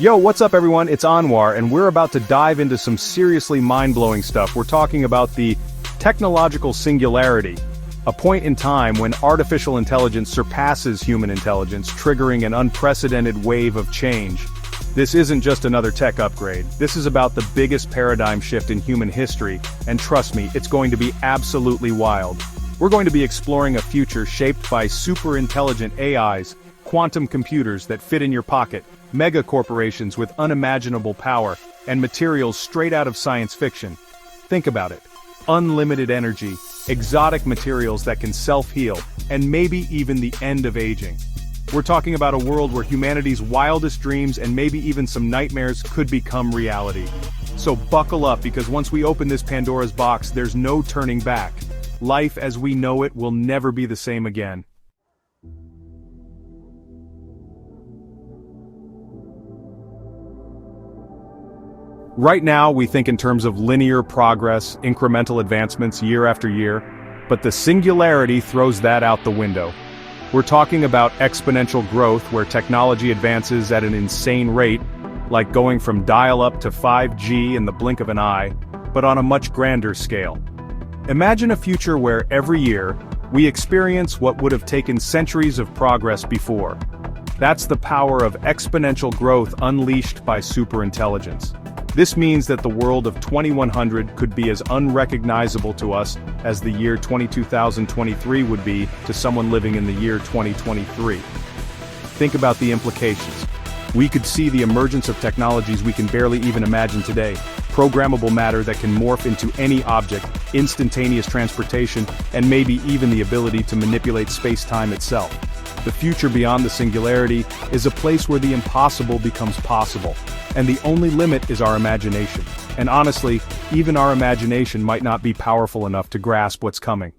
Yo, what's up everyone? It's Anwar, and we're about to dive into some seriously mind-blowing stuff. We're talking about the technological singularity, a point in time when artificial intelligence surpasses human intelligence, triggering an unprecedented wave of change. This isn't just another tech upgrade. This is about the biggest paradigm shift in human history, and trust me, it's going to be absolutely wild. We're going to be exploring a future shaped by superintelligent AIs, quantum computers that fit in your pocket, mega corporations with unimaginable power, and materials straight out of science fiction. Think about it. Unlimited energy, exotic materials that can self-heal, and maybe even the end of aging. We're talking about a world where humanity's wildest dreams and maybe even some nightmares could become reality. So buckle up, because once we open this Pandora's box, there's no turning back. Life as we know it will never be the same again. Right now, we think in terms of linear progress, incremental advancements year after year, but the singularity throws that out the window. We're talking about exponential growth, where technology advances at an insane rate, like going from dial-up to 5G in the blink of an eye, but on a much grander scale. Imagine a future where every year, we experience what would have taken centuries of progress before. That's the power of exponential growth unleashed by superintelligence. This means that the world of 2100 could be as unrecognizable to us as the year 22,023 would be to someone living in the year 2023. Think about the implications. We could see the emergence of technologies we can barely even imagine today. Programmable matter that can morph into any object, instantaneous transportation, and maybe even the ability to manipulate space-time itself. The future beyond the singularity is a place where the impossible becomes possible, and the only limit is our imagination. And honestly, even our imagination might not be powerful enough to grasp what's coming.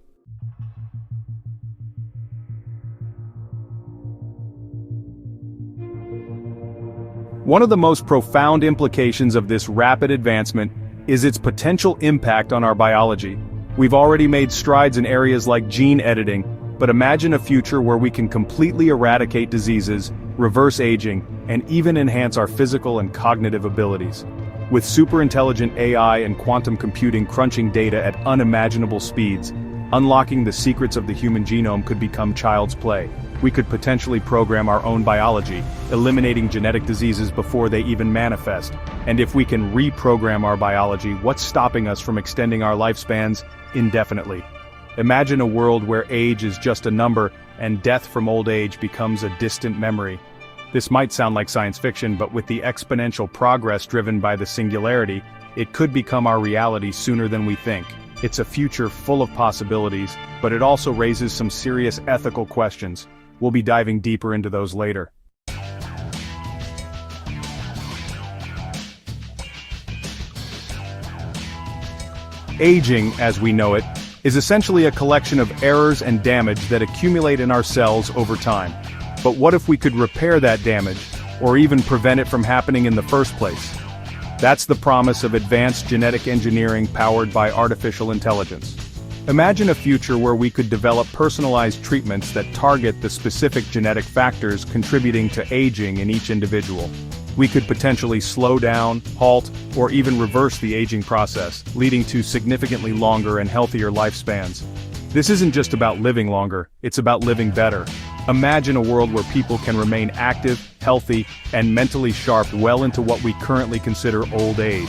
One of the most profound implications of this rapid advancement is its potential impact on our biology. We've already made strides in areas like gene editing, but imagine a future where we can completely eradicate diseases, reverse aging, and even enhance our physical and cognitive abilities. With superintelligent AI and quantum computing crunching data at unimaginable speeds, unlocking the secrets of the human genome could become child's play. We could potentially program our own biology, eliminating genetic diseases before they even manifest. And if we can reprogram our biology, what's stopping us from extending our lifespans indefinitely? Imagine a world where age is just a number, and death from old age becomes a distant memory. This might sound like science fiction, but with the exponential progress driven by the singularity, it could become our reality sooner than we think. It's a future full of possibilities, but it also raises some serious ethical questions. We'll be diving deeper into those later. Aging, as we know it, is essentially a collection of errors and damage that accumulate in our cells over time. But what if we could repair that damage, or even prevent it from happening in the first place? That's the promise of advanced genetic engineering powered by artificial intelligence. Imagine a future where we could develop personalized treatments that target the specific genetic factors contributing to aging in each individual. We could potentially slow down, halt, or even reverse the aging process, leading to significantly longer and healthier lifespans. This isn't just about living longer, it's about living better. Imagine a world where people can remain active, healthy, and mentally sharp well into what we currently consider old age.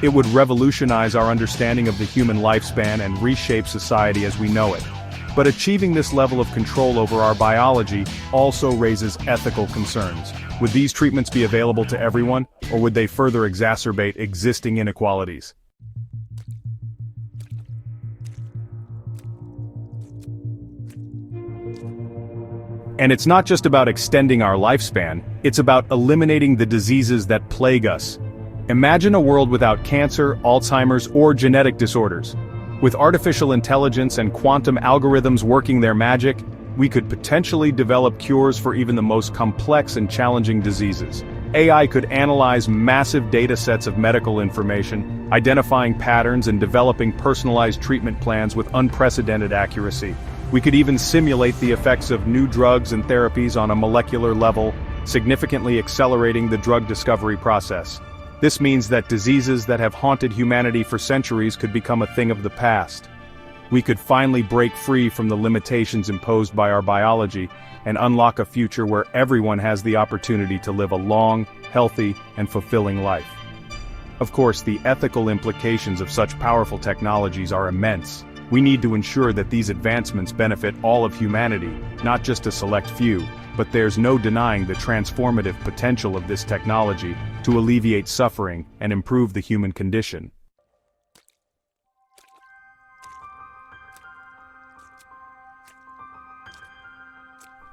It would revolutionize our understanding of the human lifespan and reshape society as we know it. But achieving this level of control over our biology also raises ethical concerns. Would these treatments be available to everyone, or would they further exacerbate existing inequalities? And it's not just about extending our lifespan, it's about eliminating the diseases that plague us. Imagine a world without cancer, Alzheimer's, or genetic disorders. With artificial intelligence and quantum algorithms working their magic, we could potentially develop cures for even the most complex and challenging diseases. AI could analyze massive data sets of medical information, identifying patterns and developing personalized treatment plans with unprecedented accuracy. We could even simulate the effects of new drugs and therapies on a molecular level, significantly accelerating the drug discovery process. This means that diseases that have haunted humanity for centuries could become a thing of the past. We could finally break free from the limitations imposed by our biology and unlock a future where everyone has the opportunity to live a long, healthy, and fulfilling life. Of course, the ethical implications of such powerful technologies are immense. We need to ensure that these advancements benefit all of humanity, not just a select few, but there's no denying the transformative potential of this technology to alleviate suffering and improve the human condition.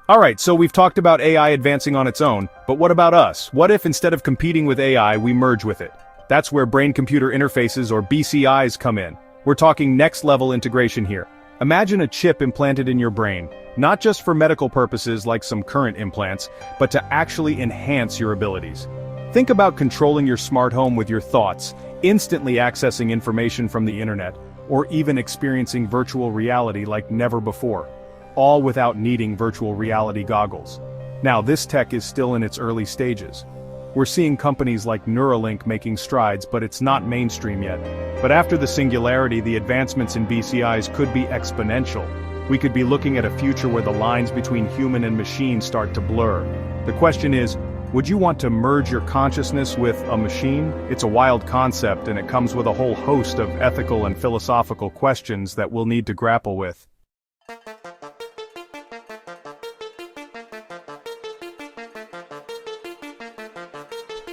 Alright, so we've talked about AI advancing on its own, but what about us? What if instead of competing with AI, we merge with it? That's where brain-computer interfaces, or BCIs, come in. We're talking next-level integration here. Imagine a chip implanted in your brain, not just for medical purposes like some current implants, but to actually enhance your abilities. Think about controlling your smart home with your thoughts, instantly accessing information from the internet, or even experiencing virtual reality like never before, all without needing virtual reality goggles. Now, this tech is still in its early stages. We're seeing companies like Neuralink making strides, but it's not mainstream yet. But after the Singularity, the advancements in BCIs could be exponential. We could be looking at a future where the lines between human and machine start to blur. The question is, would you want to merge your consciousness with a machine? It's a wild concept, and it comes with a whole host of ethical and philosophical questions that we'll need to grapple with.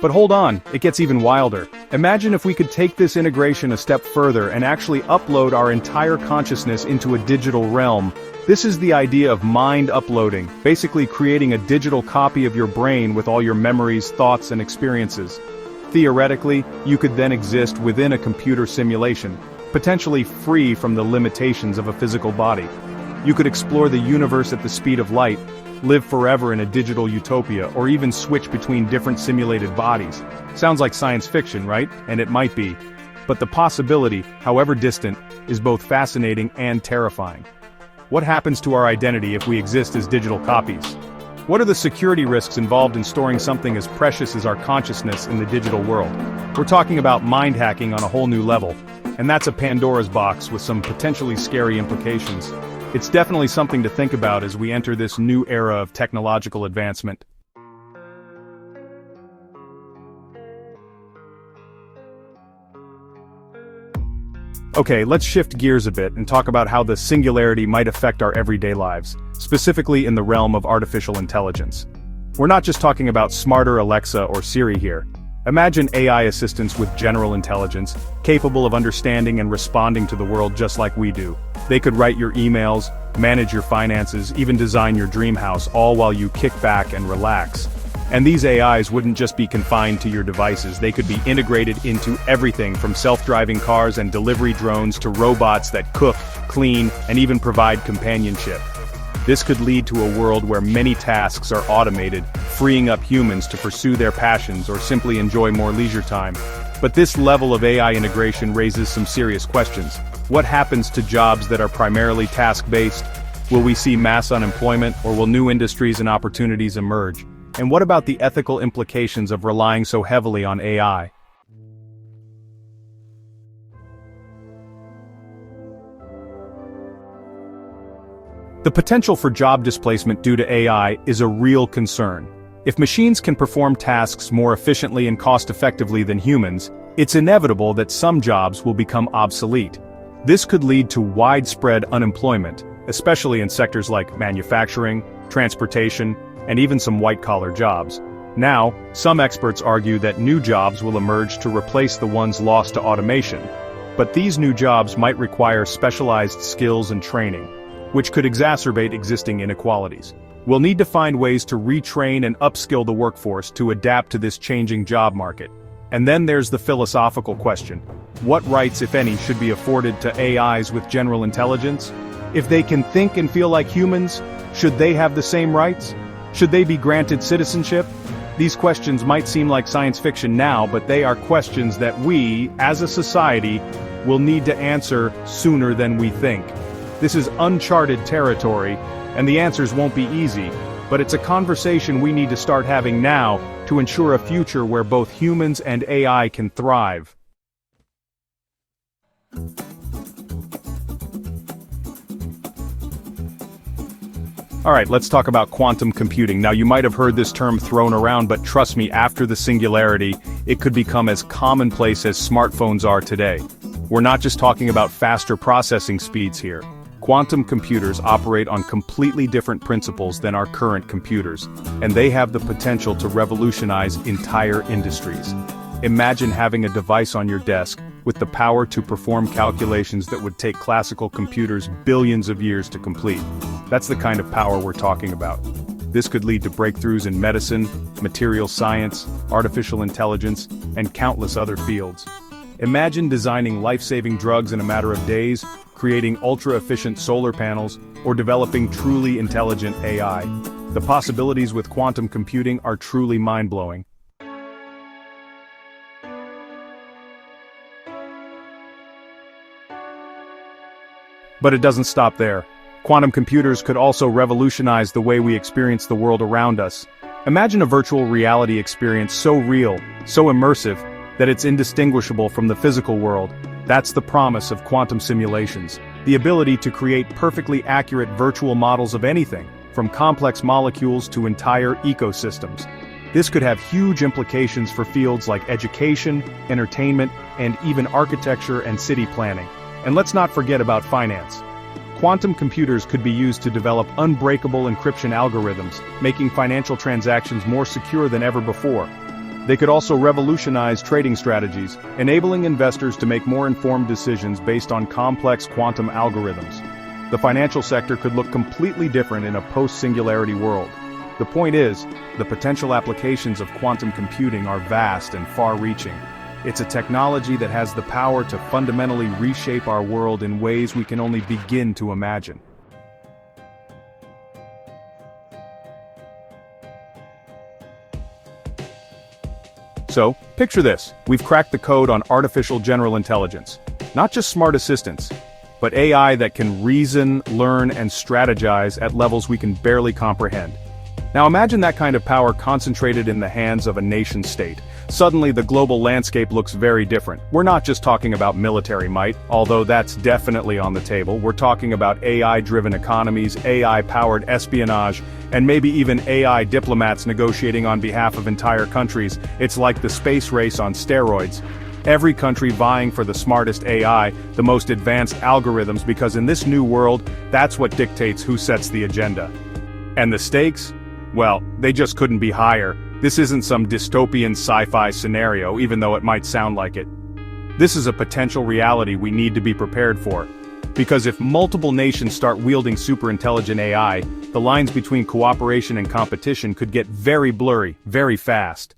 But hold on, it gets even wilder. Imagine if we could take this integration a step further and actually upload our entire consciousness into a digital realm. This is the idea of mind uploading, basically creating a digital copy of your brain with all your memories, thoughts, and experiences. Theoretically, you could then exist within a computer simulation, potentially free from the limitations of a physical body. You could explore the universe at the speed of light, live forever in a digital utopia, or even switch between different simulated bodies. Sounds like science fiction, right? And it might be. But the possibility, however distant, is both fascinating and terrifying. What happens to our identity if we exist as digital copies? What are the security risks involved in storing something as precious as our consciousness in the digital world? We're talking about mind hacking on a whole new level, and that's a Pandora's box with some potentially scary implications. It's definitely something to think about as we enter this new era of technological advancement. Okay, let's shift gears a bit and talk about how the Singularity might affect our everyday lives, specifically in the realm of artificial intelligence. We're not just talking about smarter Alexa or Siri here. Imagine AI assistants with general intelligence, capable of understanding and responding to the world just like we do. They could write your emails, manage your finances, even design your dream house, all while you kick back and relax. And these AIs wouldn't just be confined to your devices, they could be integrated into everything from self-driving cars and delivery drones to robots that cook, clean, and even provide companionship. This could lead to a world where many tasks are automated, freeing up humans to pursue their passions or simply enjoy more leisure time. But this level of AI integration raises some serious questions. What happens to jobs that are primarily task-based? Will we see mass unemployment, or will new industries and opportunities emerge? And what about the ethical implications of relying so heavily on AI? The potential for job displacement due to AI is a real concern. If machines can perform tasks more efficiently and cost-effectively than humans, it's inevitable that some jobs will become obsolete. This could lead to widespread unemployment, especially in sectors like manufacturing, transportation, and even some white-collar jobs. Now, some experts argue that new jobs will emerge to replace the ones lost to automation. But these new jobs might require specialized skills and training, which could exacerbate existing inequalities. We'll need to find ways to retrain and upskill the workforce to adapt to this changing job market. And then there's the philosophical question. What rights, if any, should be afforded to AIs with general intelligence? If they can think and feel like humans, should they have the same rights? Should they be granted citizenship? These questions might seem like science fiction now, but they are questions that we, as a society, will need to answer sooner than we think. This is uncharted territory, and the answers won't be easy, but it's a conversation we need to start having now to ensure a future where both humans and AI can thrive. Alright, let's talk about quantum computing. Now, you might have heard this term thrown around, but trust me, after the singularity, it could become as commonplace as smartphones are today. We're not just talking about faster processing speeds here. Quantum computers operate on completely different principles than our current computers, and they have the potential to revolutionize entire industries. Imagine having a device on your desk with the power to perform calculations that would take classical computers billions of years to complete. That's the kind of power we're talking about. This could lead to breakthroughs in medicine, material science, artificial intelligence, and countless other fields. Imagine designing life-saving drugs in a matter of days, creating ultra-efficient solar panels, or developing truly intelligent AI. The possibilities with quantum computing are truly mind-blowing. But it doesn't stop there. Quantum computers could also revolutionize the way we experience the world around us. Imagine a virtual reality experience so real, so immersive, that it's indistinguishable from the physical world. That's the promise of quantum simulations. The ability to create perfectly accurate virtual models of anything, from complex molecules to entire ecosystems. This could have huge implications for fields like education, entertainment, and even architecture and city planning. And let's not forget about finance. Quantum computers could be used to develop unbreakable encryption algorithms, making financial transactions more secure than ever before. They could also revolutionize trading strategies, enabling investors to make more informed decisions based on complex quantum algorithms. The financial sector could look completely different in a post-singularity world. The point is, the potential applications of quantum computing are vast and far-reaching. It's a technology that has the power to fundamentally reshape our world in ways we can only begin to imagine. So, picture this. We've cracked the code on artificial general intelligence. Not just smart assistants, but AI that can reason, learn, and strategize at levels we can barely comprehend. Now imagine that kind of power concentrated in the hands of a nation-state. Suddenly the global landscape looks very different. We're not just talking about military might, although that's definitely on the table. We're talking about AI-driven economies, AI-powered espionage, and maybe even AI diplomats negotiating on behalf of entire countries. It's like the space race on steroids. Every country vying for the smartest AI, the most advanced algorithms, because in this new world, that's what dictates who sets the agenda. And the stakes? Well, they just couldn't be higher. This isn't some dystopian sci-fi scenario, even though it might sound like it. This is a potential reality we need to be prepared for. Because if multiple nations start wielding superintelligent AI, the lines between cooperation and competition could get very blurry, very fast.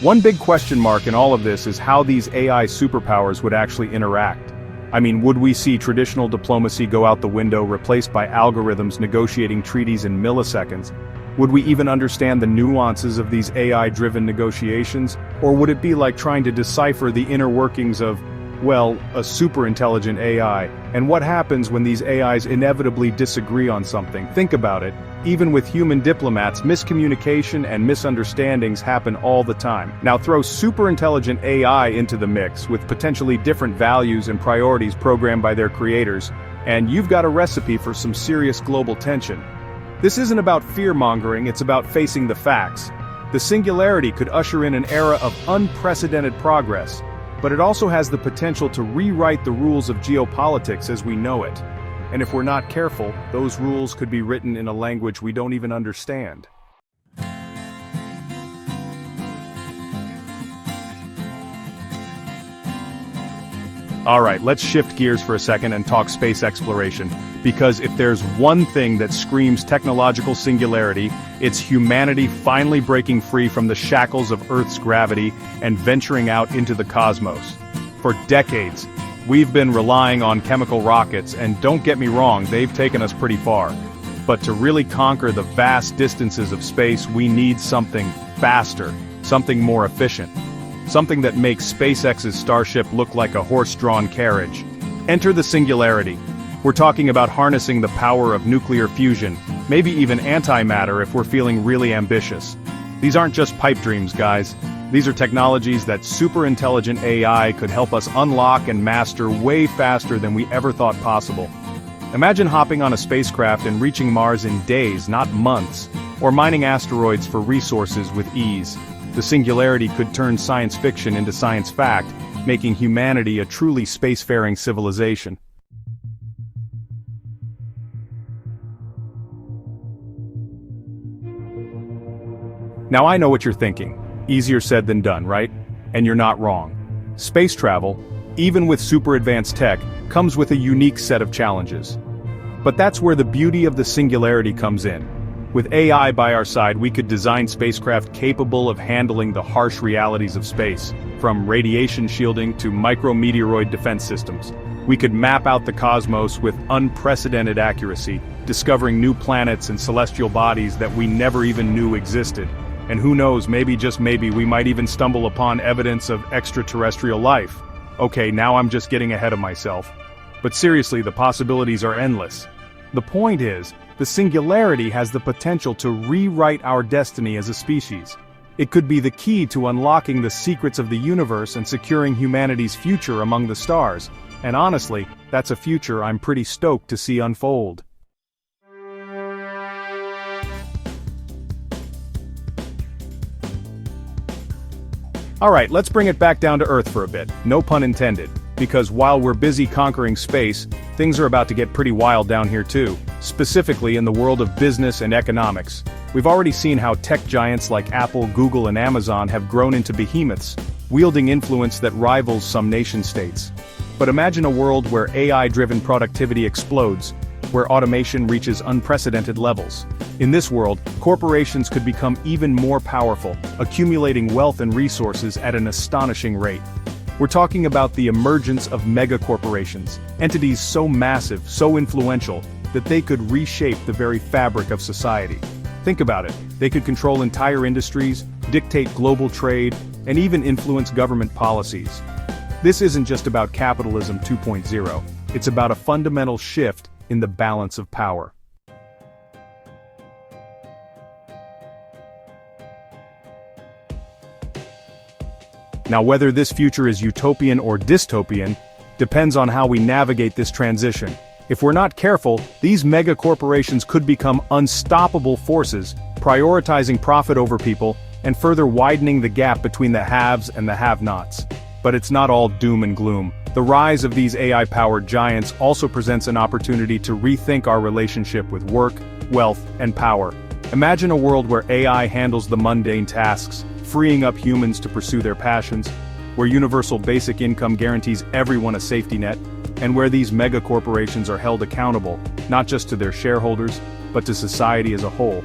One big question mark in all of this is how these AI superpowers would actually interact. I mean, would we see traditional diplomacy go out the window, replaced by algorithms negotiating treaties in milliseconds? Would we even understand the nuances of these AI-driven negotiations? Or would it be like trying to decipher the inner workings of, well, a superintelligent AI? And what happens when these AIs inevitably disagree on something? Think about it. Even with human diplomats, miscommunication and misunderstandings happen all the time. Now throw superintelligent AI into the mix, with potentially different values and priorities programmed by their creators, and you've got a recipe for some serious global tension. This isn't about fear-mongering, it's about facing the facts. The singularity could usher in an era of unprecedented progress, but it also has the potential to rewrite the rules of geopolitics as we know it. And if we're not careful, those rules could be written in a language we don't even understand. Alright, let's shift gears for a second and talk space exploration. Because if there's one thing that screams technological singularity, it's humanity finally breaking free from the shackles of Earth's gravity and venturing out into the cosmos. For decades, we've been relying on chemical rockets, and don't get me wrong, they've taken us pretty far. But to really conquer the vast distances of space, we need something faster, something more efficient. something that makes SpaceX's Starship look like a horse-drawn carriage. Enter the singularity. We're talking about harnessing the power of nuclear fusion, maybe even antimatter if we're feeling really ambitious. These aren't just pipe dreams, guys. These are technologies that superintelligent AI could help us unlock and master way faster than we ever thought possible. Imagine hopping on a spacecraft and reaching Mars in days, not months, or mining asteroids for resources with ease. The singularity could turn science fiction into science fact, making humanity a truly spacefaring civilization. Now I know what you're thinking. Easier said than done, right? And you're not wrong. Space travel, even with super advanced tech, comes with a unique set of challenges. But that's where the beauty of the singularity comes in. With AI by our side, we could design spacecraft capable of handling the harsh realities of space, from radiation shielding to micrometeoroid defense systems. We could map out the cosmos with unprecedented accuracy, discovering new planets and celestial bodies that we never even knew existed. And who knows, maybe just maybe we might even stumble upon evidence of extraterrestrial life. Okay, now I'm just getting ahead of myself. But seriously, the possibilities are endless. The point is, the singularity has the potential to rewrite our destiny as a species. It could be the key to unlocking the secrets of the universe and securing humanity's future among the stars. And honestly, that's a future I'm pretty stoked to see unfold. Alright, let's bring it back down to Earth for a bit, no pun intended, because while we're busy conquering space, things are about to get pretty wild down here too, specifically in the world of business and economics. We've already seen how tech giants like Apple, Google, and Amazon have grown into behemoths, wielding influence that rivals some nation-states. But imagine a world where AI-driven productivity explodes, where automation reaches unprecedented levels. In this world, corporations could become even more powerful, accumulating wealth and resources at an astonishing rate. We're talking about the emergence of megacorporations, entities so massive, so influential, that they could reshape the very fabric of society. Think about it, they could control entire industries, dictate global trade, and even influence government policies. This isn't just about capitalism 2.0, it's about a fundamental shift in the balance of power. Now, whether this future is utopian or dystopian, depends on how we navigate this transition. If we're not careful, these mega corporations could become unstoppable forces, prioritizing profit over people, and further widening the gap between the haves and the have-nots. But it's not all doom and gloom. The rise of these AI-powered giants also presents an opportunity to rethink our relationship with work, wealth, and power. Imagine a world where AI handles the mundane tasks, freeing up humans to pursue their passions, where universal basic income guarantees everyone a safety net, and where these mega corporations are held accountable, not just to their shareholders, but to society as a whole.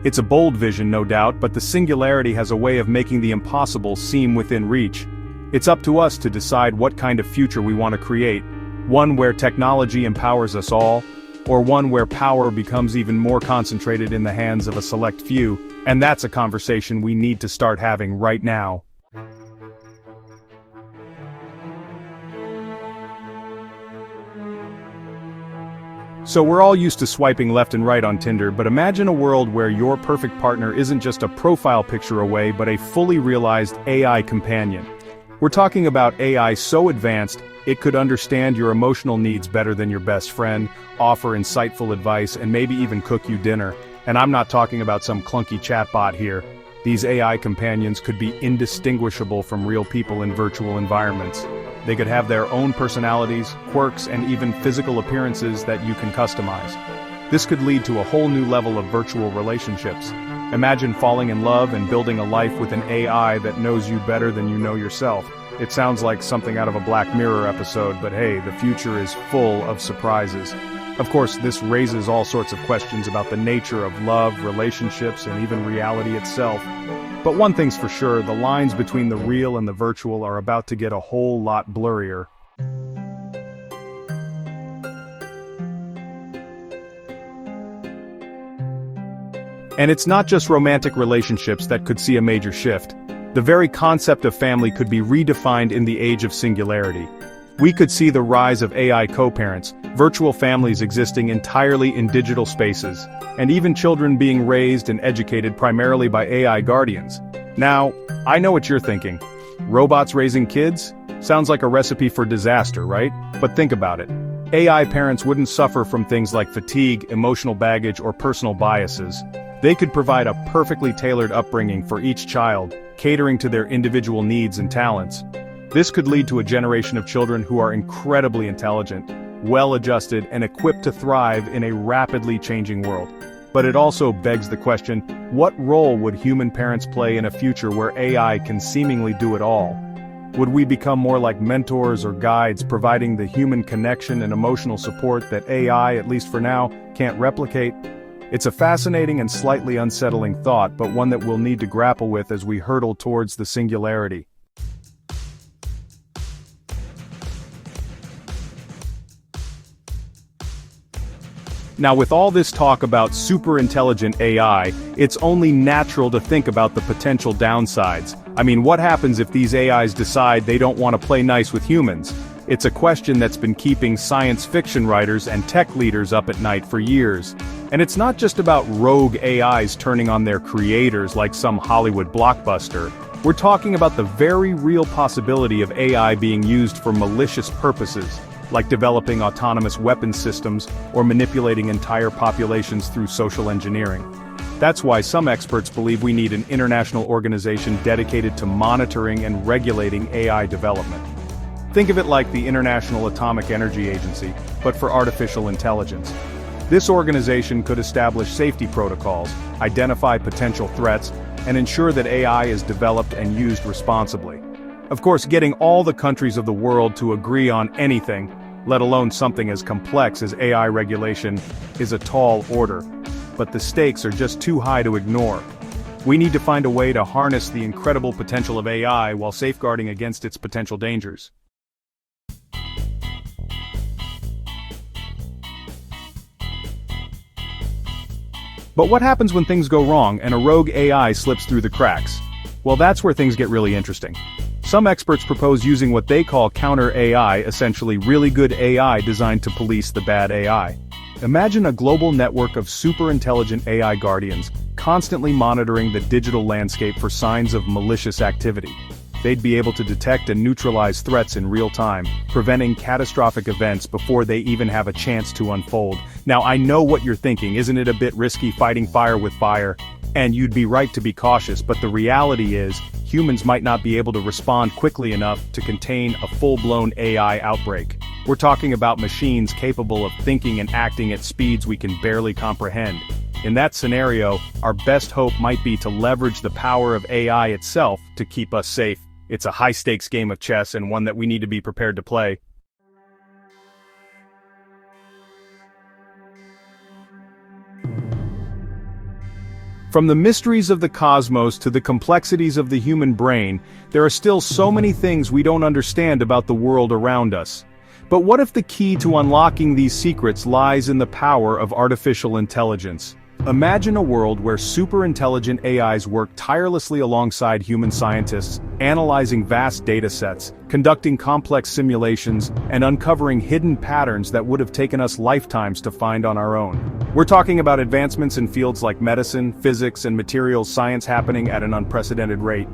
It's a bold vision, no doubt, but the singularity has a way of making the impossible seem within reach. It's up to us to decide what kind of future we want to create, one where technology empowers us all, or one where power becomes even more concentrated in the hands of a select few, and that's a conversation we need to start having right now. So we're all used to swiping left and right on Tinder, but imagine a world where your perfect partner isn't just a profile picture away, but a fully realized AI companion. We're talking about AI so advanced, it could understand your emotional needs better than your best friend, offer insightful advice, and maybe even cook you dinner. And I'm not talking about some clunky chatbot here. These AI companions could be indistinguishable from real people in virtual environments. They could have their own personalities, quirks, and even physical appearances that you can customize. This could lead to a whole new level of virtual relationships. Imagine falling in love and building a life with an AI that knows you better than you know yourself. It sounds like something out of a Black Mirror episode, but hey, the future is full of surprises. Of course, this raises all sorts of questions about the nature of love, relationships, and even reality itself. But one thing's for sure, the lines between the real and the virtual are about to get a whole lot blurrier. And it's not just romantic relationships that could see a major shift. The very concept of family could be redefined in the age of singularity. We could see the rise of AI co-parents, virtual families existing entirely in digital spaces, and even children being raised and educated primarily by AI guardians. Now, I know what you're thinking. Robots raising kids? Sounds like a recipe for disaster, right? But think about it. AI parents wouldn't suffer from things like fatigue, emotional baggage, or personal biases. They could provide a perfectly tailored upbringing for each child, catering to their individual needs and talents. This could lead to a generation of children who are incredibly intelligent, well-adjusted, and equipped to thrive in a rapidly changing world. But it also begs the question, what role would human parents play in a future where AI can seemingly do it all? Would we become more like mentors or guides, providing the human connection and emotional support that AI, at least for now, can't replicate? It's a fascinating and slightly unsettling thought, but one that we'll need to grapple with as we hurtle towards the singularity. Now, with all this talk about superintelligent AI, it's only natural to think about the potential downsides. I mean, what happens if these AIs decide they don't want to play nice with humans? It's a question that's been keeping science fiction writers and tech leaders up at night for years. And it's not just about rogue AIs turning on their creators like some Hollywood blockbuster. We're talking about the very real possibility of AI being used for malicious purposes, like developing autonomous weapons systems or manipulating entire populations through social engineering. That's why some experts believe we need an international organization dedicated to monitoring and regulating AI development. Think of it like the International Atomic Energy Agency, but for artificial intelligence. This organization could establish safety protocols, identify potential threats, and ensure that AI is developed and used responsibly. Of course, getting all the countries of the world to agree on anything, let alone something as complex as AI regulation, is a tall order. But the stakes are just too high to ignore. We need to find a way to harness the incredible potential of AI while safeguarding against its potential dangers. But what happens when things go wrong and a rogue AI slips through the cracks? Well, that's where things get really interesting. Some experts propose using what they call counter-AI, essentially really good AI designed to police the bad AI. Imagine a global network of super-intelligent AI guardians, constantly monitoring the digital landscape for signs of malicious activity. They'd be able to detect and neutralize threats in real time, preventing catastrophic events before they even have a chance to unfold. Now, I know what you're thinking, isn't it a bit risky fighting fire with fire? And you'd be right to be cautious, but the reality is, humans might not be able to respond quickly enough to contain a full-blown AI outbreak. We're talking about machines capable of thinking and acting at speeds we can barely comprehend. In that scenario, our best hope might be to leverage the power of AI itself to keep us safe. It's a high-stakes game of chess and one that we need to be prepared to play. From the mysteries of the cosmos to the complexities of the human brain, there are still so many things we don't understand about the world around us. But what if the key to unlocking these secrets lies in the power of artificial intelligence? Imagine a world where superintelligent AIs work tirelessly alongside human scientists, analyzing vast data sets, conducting complex simulations, and uncovering hidden patterns that would have taken us lifetimes to find on our own. We're talking about advancements in fields like medicine, physics, and materials science happening at an unprecedented rate.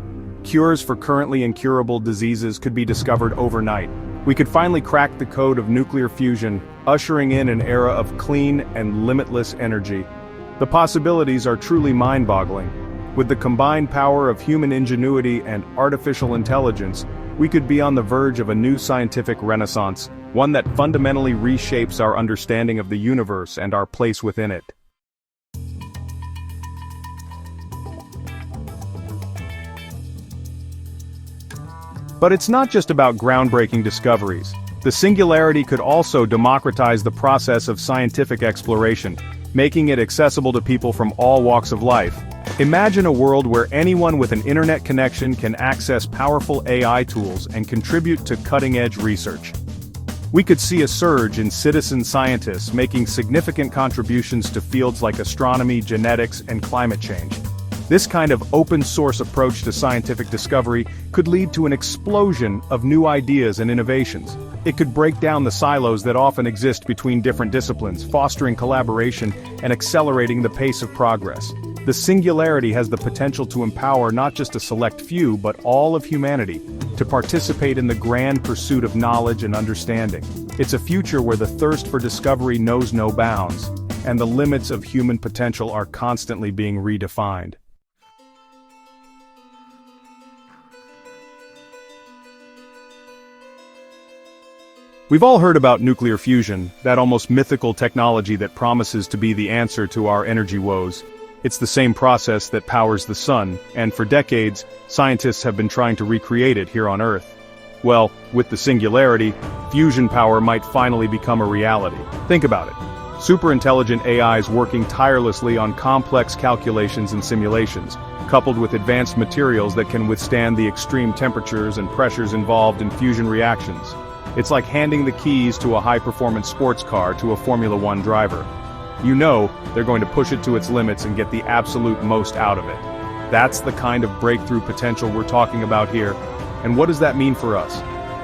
Cures for currently incurable diseases could be discovered overnight. We could finally crack the code of nuclear fusion, ushering in an era of clean and limitless energy. The possibilities are truly mind-boggling. With the combined power of human ingenuity and artificial intelligence, we could be on the verge of a new scientific renaissance, one that fundamentally reshapes our understanding of the universe and our place within it. But it's not just about groundbreaking discoveries. The singularity could also democratize the process of scientific exploration, making it accessible to people from all walks of life. Imagine a world where anyone with an internet connection can access powerful AI tools and contribute to cutting-edge research. We could see a surge in citizen scientists making significant contributions to fields like astronomy, genetics, and climate change. This kind of open-source approach to scientific discovery could lead to an explosion of new ideas and innovations. It could break down the silos that often exist between different disciplines, fostering collaboration and accelerating the pace of progress. The singularity has the potential to empower not just a select few, but all of humanity, to participate in the grand pursuit of knowledge and understanding. It's a future where the thirst for discovery knows no bounds, and the limits of human potential are constantly being redefined. We've all heard about nuclear fusion, that almost mythical technology that promises to be the answer to our energy woes. It's the same process that powers the sun, and for decades, scientists have been trying to recreate it here on Earth. Well, with the singularity, fusion power might finally become a reality. Think about it. Superintelligent AIs working tirelessly on complex calculations and simulations, coupled with advanced materials that can withstand the extreme temperatures and pressures involved in fusion reactions. It's like handing the keys to a high-performance sports car to a Formula One driver. You know they're going to push it to its limits and get the absolute most out of it. That's the kind of breakthrough potential we're talking about here. And what does that mean for us?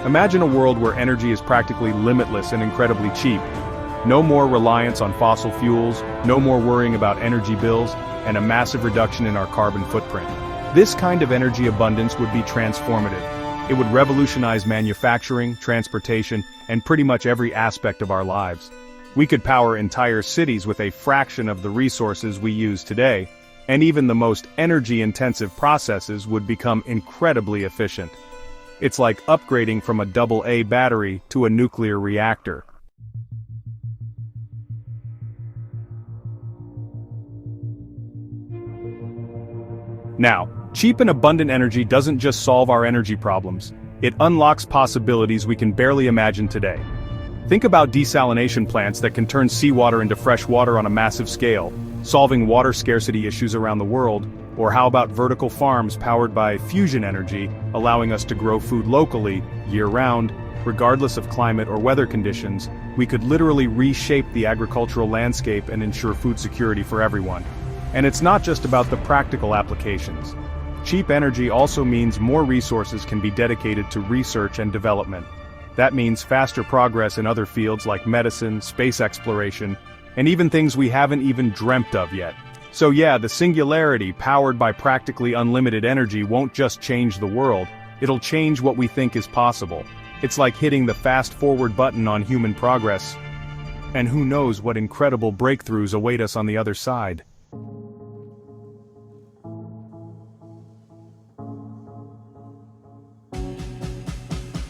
Imagine a world where energy is practically limitless and incredibly cheap. No more reliance on fossil fuels, no more worrying about energy bills, and a massive reduction in our carbon footprint. This kind of energy abundance would be transformative. It would revolutionize manufacturing, transportation, and pretty much every aspect of our lives. We could power entire cities with a fraction of the resources we use today, and even the most energy-intensive processes would become incredibly efficient. It's like upgrading from a AA battery to a nuclear reactor. Now, cheap and abundant energy doesn't just solve our energy problems, it unlocks possibilities we can barely imagine today. Think about desalination plants that can turn seawater into fresh water on a massive scale, solving water scarcity issues around the world, or how about vertical farms powered by fusion energy, allowing us to grow food locally, year-round, regardless of climate or weather conditions. We could literally reshape the agricultural landscape and ensure food security for everyone. And it's not just about the practical applications. Cheap energy also means more resources can be dedicated to research and development. That means faster progress in other fields like medicine, space exploration, and even things we haven't even dreamt of yet. So yeah, the singularity, powered by practically unlimited energy, won't just change the world, it'll change what we think is possible. It's like hitting the fast-forward button on human progress. And who knows what incredible breakthroughs await us on the other side.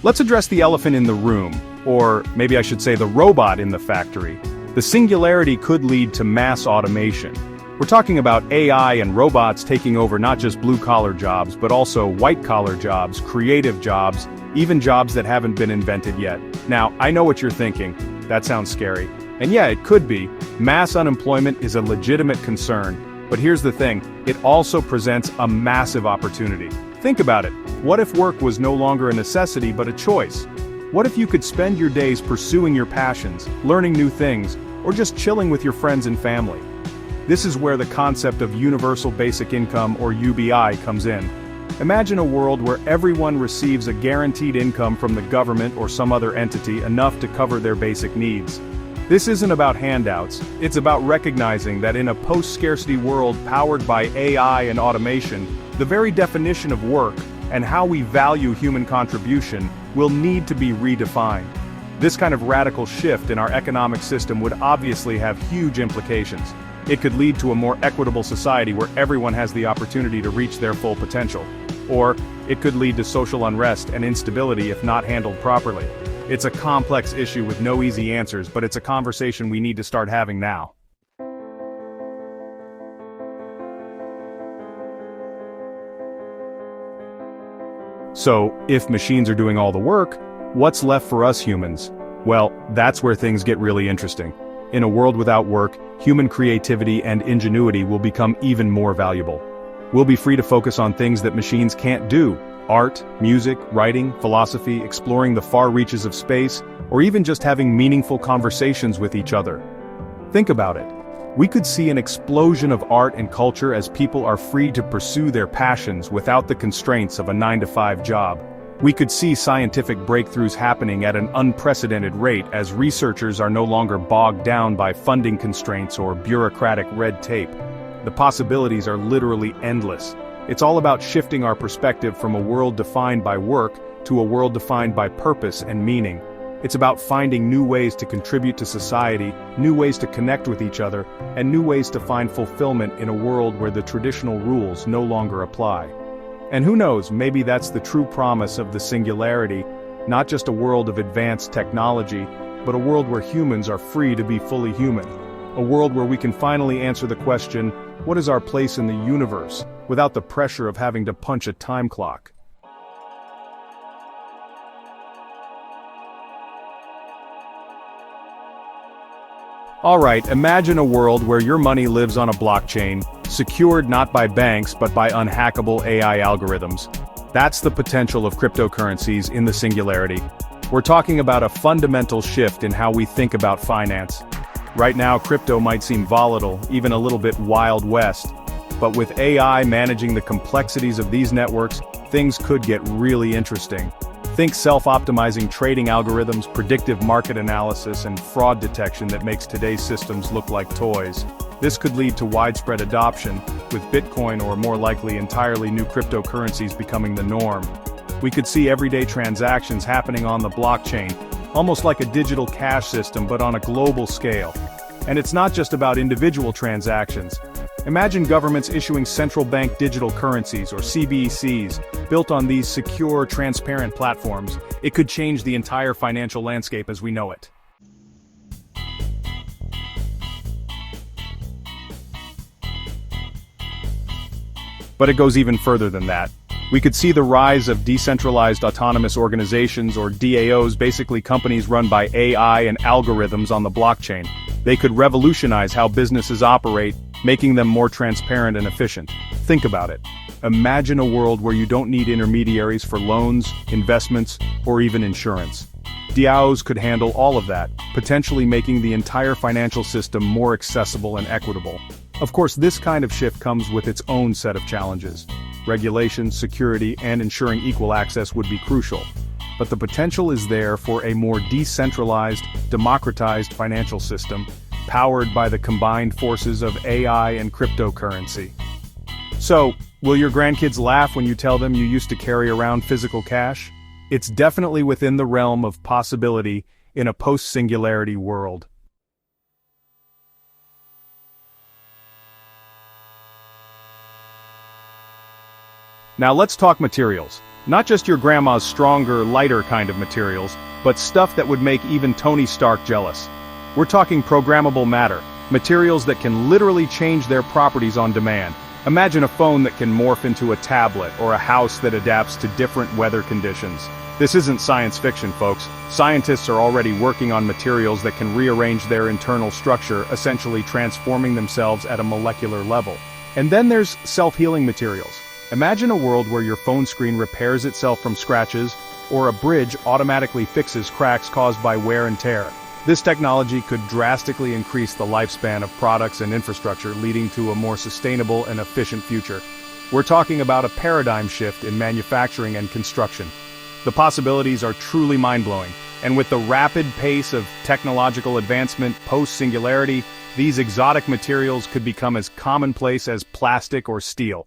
Let's address the elephant in the room, or maybe I should say the robot in the factory. The singularity could lead to mass automation. We're talking about AI and robots taking over not just blue-collar jobs, but also white-collar jobs, creative jobs, even jobs that haven't been invented yet. Now, I know what you're thinking. That sounds scary. And yeah, it could be. Mass unemployment is a legitimate concern. But here's the thing, it also presents a massive opportunity. Think about it. What if work was no longer a necessity but a choice? What if you could spend your days pursuing your passions, learning new things, or just chilling with your friends and family? This is where the concept of universal basic income, or UBI, comes in. Imagine a world where everyone receives a guaranteed income from the government or some other entity enough to cover their basic needs. This isn't about handouts, it's about recognizing that in a post-scarcity world powered by AI and automation, the very definition of work, and how we value human contribution, will need to be redefined. This kind of radical shift in our economic system would obviously have huge implications. It could lead to a more equitable society where everyone has the opportunity to reach their full potential. Or, it could lead to social unrest and instability if not handled properly. It's a complex issue with no easy answers, but it's a conversation we need to start having now. So, if machines are doing all the work, what's left for us humans? Well, that's where things get really interesting. In a world without work, human creativity and ingenuity will become even more valuable. We'll be free to focus on things that machines can't do: art, music, writing, philosophy, exploring the far reaches of space, or even just having meaningful conversations with each other. Think about it. We could see an explosion of art and culture as people are free to pursue their passions without the constraints of a 9-to-5 job. We could see scientific breakthroughs happening at an unprecedented rate as researchers are no longer bogged down by funding constraints or bureaucratic red tape. The possibilities are literally endless. It's all about shifting our perspective from a world defined by work to a world defined by purpose and meaning. It's about finding new ways to contribute to society, new ways to connect with each other, and new ways to find fulfillment in a world where the traditional rules no longer apply. And who knows, maybe that's the true promise of the singularity, not just a world of advanced technology, but a world where humans are free to be fully human. A world where we can finally answer the question, what is our place in the universe, without the pressure of having to punch a time clock? Alright, imagine a world where your money lives on a blockchain, secured not by banks but by unhackable AI algorithms. That's the potential of cryptocurrencies in the singularity. We're talking about a fundamental shift in how we think about finance. Right now, crypto might seem volatile, even a little bit Wild West. But with AI managing the complexities of these networks, things could get really interesting. Think self-optimizing trading algorithms, predictive market analysis, and fraud detection that makes today's systems look like toys. This could lead to widespread adoption, with Bitcoin or more likely entirely new cryptocurrencies becoming the norm. We could see everyday transactions happening on the blockchain, almost like a digital cash system but on a global scale. And it's not just about individual transactions. Imagine governments issuing central bank digital currencies or CBDCs, built on these secure, transparent platforms. It could change the entire financial landscape as we know it. But it goes even further than that. We could see the rise of decentralized autonomous organizations or DAOs, basically companies run by AI and algorithms on the blockchain. They could revolutionize how businesses operate, making them more transparent and efficient. Think about it. Imagine a world where you don't need intermediaries for loans, investments, or even insurance. DAOs could handle all of that, potentially making the entire financial system more accessible and equitable. Of course, this kind of shift comes with its own set of challenges. Regulation, security, and ensuring equal access would be crucial. But the potential is there for a more decentralized, democratized financial system, powered by the combined forces of AI and cryptocurrency. So, will your grandkids laugh when you tell them you used to carry around physical cash? It's definitely within the realm of possibility in a post-singularity world. Now let's talk materials. Not just your grandma's stronger, lighter kind of materials, but stuff that would make even Tony Stark jealous. We're talking programmable matter, materials that can literally change their properties on demand. Imagine a phone that can morph into a tablet, or a house that adapts to different weather conditions. This isn't science fiction, folks. Scientists are already working on materials that can rearrange their internal structure, essentially transforming themselves at a molecular level. And then there's self-healing materials. Imagine a world where your phone screen repairs itself from scratches, or a bridge automatically fixes cracks caused by wear and tear. This technology could drastically increase the lifespan of products and infrastructure, leading to a more sustainable and efficient future. We're talking about a paradigm shift in manufacturing and construction. The possibilities are truly mind-blowing, and with the rapid pace of technological advancement post-singularity, these exotic materials could become as commonplace as plastic or steel.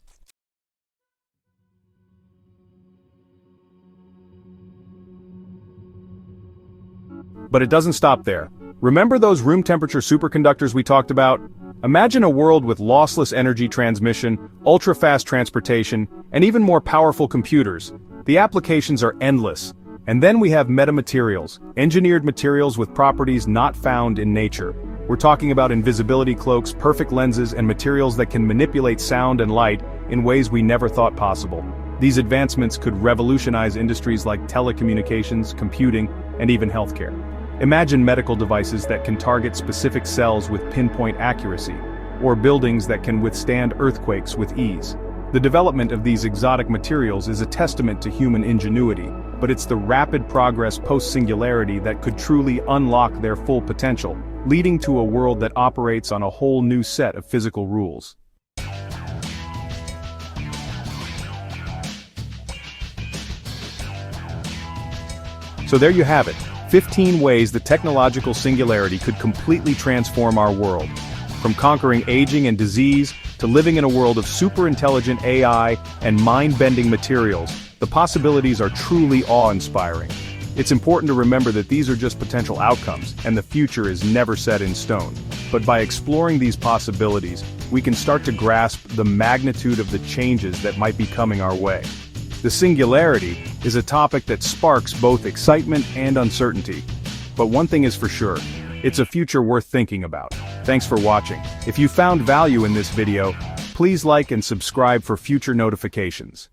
But it doesn't stop there. Remember those room temperature superconductors we talked about? Imagine a world with lossless energy transmission, ultra-fast transportation, and even more powerful computers. The applications are endless. And then we have metamaterials, engineered materials with properties not found in nature. We're talking about invisibility cloaks, perfect lenses, and materials that can manipulate sound and light in ways we never thought possible. These advancements could revolutionize industries like telecommunications, computing, and even healthcare. Imagine medical devices that can target specific cells with pinpoint accuracy, or buildings that can withstand earthquakes with ease. The development of these exotic materials is a testament to human ingenuity, but it's the rapid progress post-singularity that could truly unlock their full potential. leading to a world that operates on a whole new set of physical rules. So there you have it, 15 ways the technological singularity could completely transform our world. From conquering aging and disease, to living in a world of superintelligent AI and mind-bending materials, the possibilities are truly awe-inspiring. It's important to remember that these are just potential outcomes, and the future is never set in stone. But by exploring these possibilities, we can start to grasp the magnitude of the changes that might be coming our way. The singularity is a topic that sparks both excitement and uncertainty. But one thing is for sure, it's a future worth thinking about. Thanks for watching. If you found value in this video, please like and subscribe for future notifications.